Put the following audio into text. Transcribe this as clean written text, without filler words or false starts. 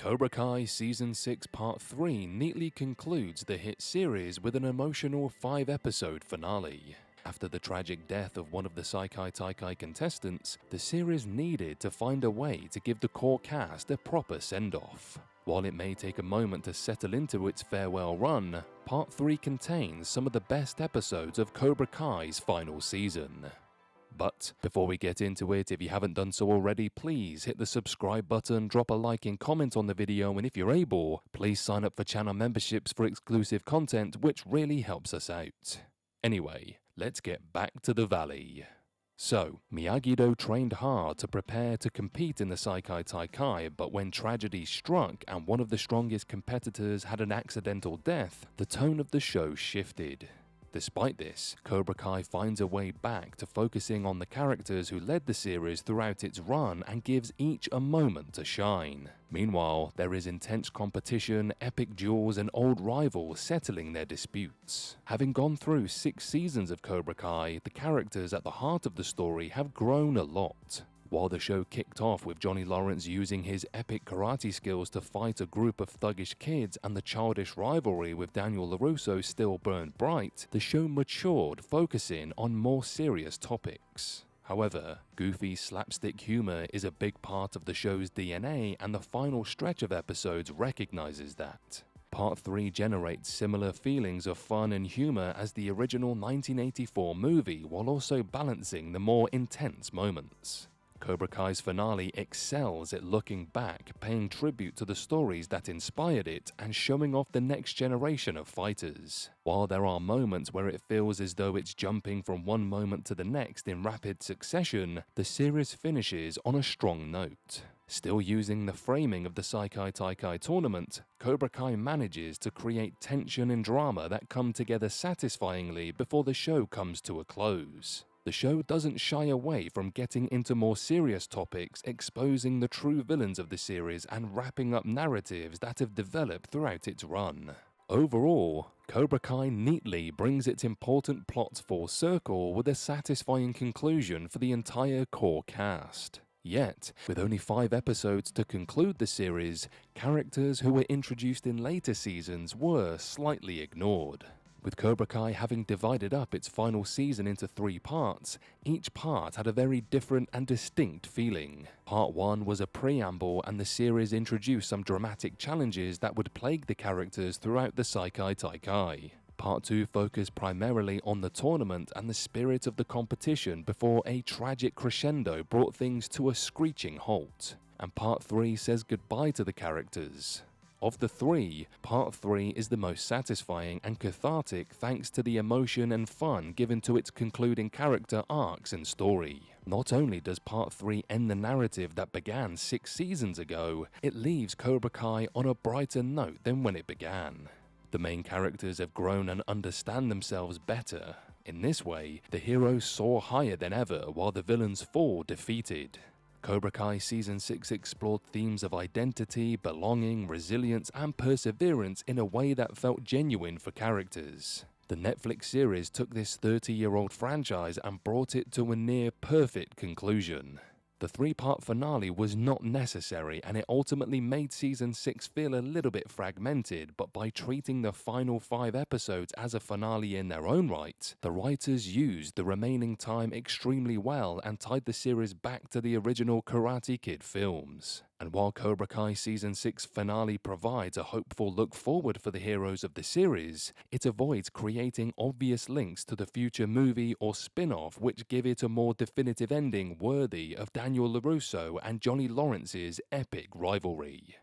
Cobra Kai Season 6 Part 3 neatly concludes the hit series with an emotional 5-episode finale. After the tragic death of one of the Seikai Taikai contestants, the series needed to find a way to give the core cast a proper send-off. While it may take a moment to settle into its farewell run, Part 3 contains some of the best episodes of Cobra Kai's final season. But before we get into it, if you haven't done so already, please hit the subscribe button, drop a like and comment on the video, and if you're able, please sign up for channel memberships for exclusive content, which really helps us out. Anyway, let's get back to the valley. So, Miyagi-Do trained hard to prepare to compete in the Seikai Taikai, but when tragedy struck and one of the strongest competitors had an accidental death, the tone of the show shifted. Despite this, Cobra Kai finds a way back to focusing on the characters who led the series throughout its run and gives each a moment to shine. Meanwhile, there is intense competition, epic duels, and old rivals settling their disputes. Having gone through 6 seasons of Cobra Kai, the characters at the heart of the story have grown a lot. While the show kicked off with Johnny Lawrence using his epic karate skills to fight a group of thuggish kids and the childish rivalry with Daniel LaRusso still burned bright, the show matured, focusing on more serious topics. However, goofy slapstick humor is a big part of the show's DNA, and the final stretch of episodes recognizes that. Part 3 generates similar feelings of fun and humor as the original 1984 movie, while also balancing the more intense moments. Cobra Kai's finale excels at looking back, paying tribute to the stories that inspired it, and showing off the next generation of fighters. While there are moments where it feels as though it's jumping from one moment to the next in rapid succession, the series finishes on a strong note. Still using the framing of the Seikai Taikai tournament, Cobra Kai manages to create tension and drama that come together satisfyingly before the show comes to a close. The show doesn't shy away from getting into more serious topics, exposing the true villains of the series and wrapping up narratives that have developed throughout its run. Overall, Cobra Kai neatly brings its important plots full circle with a satisfying conclusion for the entire core cast. Yet, with only 5 episodes to conclude the series, characters who were introduced in later seasons were slightly ignored. With Cobra Kai having divided up its final season into 3 parts, each part had a very different and distinct feeling. Part 1 was a preamble, and the series introduced some dramatic challenges that would plague the characters throughout the Seikai Taikai. Part 2 focused primarily on the tournament and the spirit of the competition before a tragic crescendo brought things to a screeching halt. And Part 3 says goodbye to the characters. Of the 3, Part 3 is the most satisfying and cathartic thanks to the emotion and fun given to its concluding character arcs and story. Not only does Part 3 end the narrative that began 6 seasons ago, it leaves Cobra Kai on a brighter note than when it began. The main characters have grown and understand themselves better. In this way, the heroes soar higher than ever while the villains fall defeated. Cobra Kai Season 6 explored themes of identity, belonging, resilience, and perseverance in a way that felt genuine for characters. The Netflix series took this 30-year-old franchise and brought it to a near-perfect conclusion. The 3-part finale was not necessary, and it ultimately made Season 6 feel a little bit fragmented, but by treating the final 5 episodes as a finale in their own right, the writers used the remaining time extremely well and tied the series back to the original Karate Kid films. And while Cobra Kai Season 6 finale provides a hopeful look forward for the heroes of the series, it avoids creating obvious links to the future movie or spin-off which give it a more definitive ending worthy of Daniel LaRusso and Johnny Lawrence's epic rivalry.